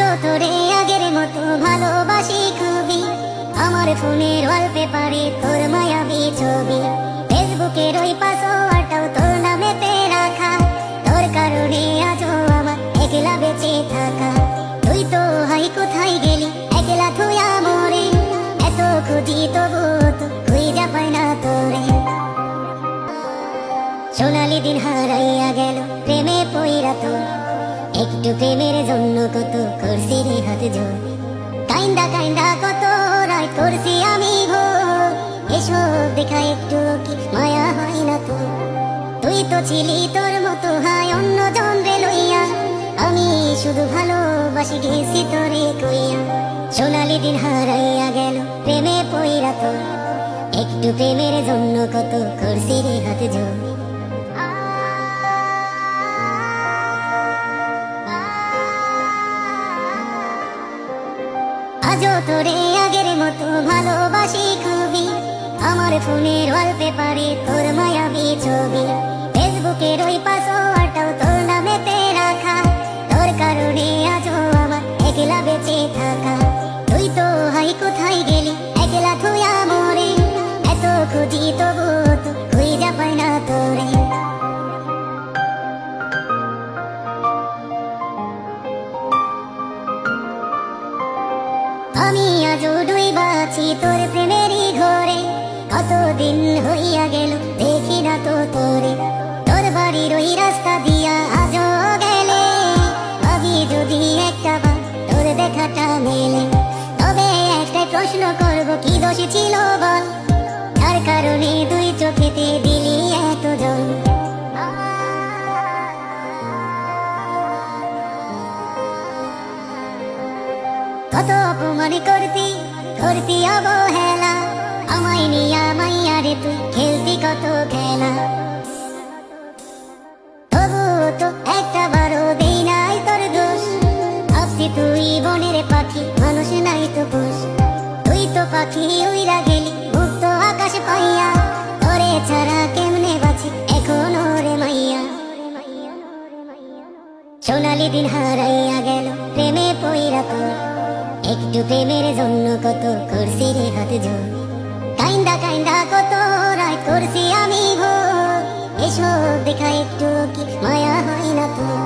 আজও তোরে আগের মতো ভালোবাসি খুবই। আমার ফোনের ওয়ালপেপারে তোর মায়াবী ছবি, ফেসবুকের ওই পাসওয়ার্ডটাও তোর নামেতে রাখা। তোর কারণে আজও আমার একলা বেঁচে থাকা। তুই তো হাই কোথায় গেলি একলা থুয়া মরে, এত খুঁজি তবু তো খুঁজা পাই না তোরে। সোনালি দিন হারাইয়া গেল প্রেমে পইরা তোর, একটু প্রেমের জন্য কত করছি রে হাত জোর। কাইন্দা কাইন্দা কত রায় করছি আমি ভোর, এসব দেখা একটু কি মায়া হয় না তোর? তুই তো ছিলি তোর মতো হায় অন্য জন রে লইয়া, আমি শুধু ভালোবাসি গেছি তোরে কইয়া। সোনালি দিন হারাইয়া গেল প্রেমে পইরা তোর, একটু প্রেমের জন্য কত করছি রে হাত জোর। আজও তোরে আগের মতো ভালোবাসি খুবই। আমার ফোনের ওয়ালপেপারে তোর মায়াবী ছবি, ফেসবুকের ওই পাসওয়ার্ডটাও তোর নামেতে রাখা। তোর কারণে আজও আমার একলা বেঁচে থাকা। তুই তো হাই কোথায় গেলি একলা থুয়া মরে, এত খুঁজি তবু তো খুঁজা পাই না তোরে। আমি আজও ডুইবা আছি তোর প্রেমেরই ঘরে, কতদিন হইয়া গেল দেখি না তো তোরে। তোর বাড়ির ওই রাস্তা দিয়া আজও গেলে, ভাবি যদি একটা বার তোর দেখাটা মেলে। তবে একটাই প্রশ্ন করব, কি দোষ ছিল বল, যার কারণে দুই চোখেতে দিলি এত জল? কত অপমান করতি করতি অবহেলা, আমায় নিয়া মাইয়া রে তুই খেলতি কত খেলা। তবু তো একটা বারো দেই নাই তোর দোষ, ভাবছি তুই বনের পাখি মানুষ নাই তো পোষ। তুই তো পাখি উইরা গেলি মুক্ত আকাশ পাইয়া, তোরে ছাড়া কেমনে বাঁচি এখন রে মাইয়া। সোনালি দিন হারাইয়া গেল প্রেমে পইরা তোর, একটু প্রেমের জন্য কত করছি রে হাত জোর। কাইন্দা কাইন্দা কত রায় করছি আমি ভোর, এসব দেখা একটু কি মায়া হয় না তোর?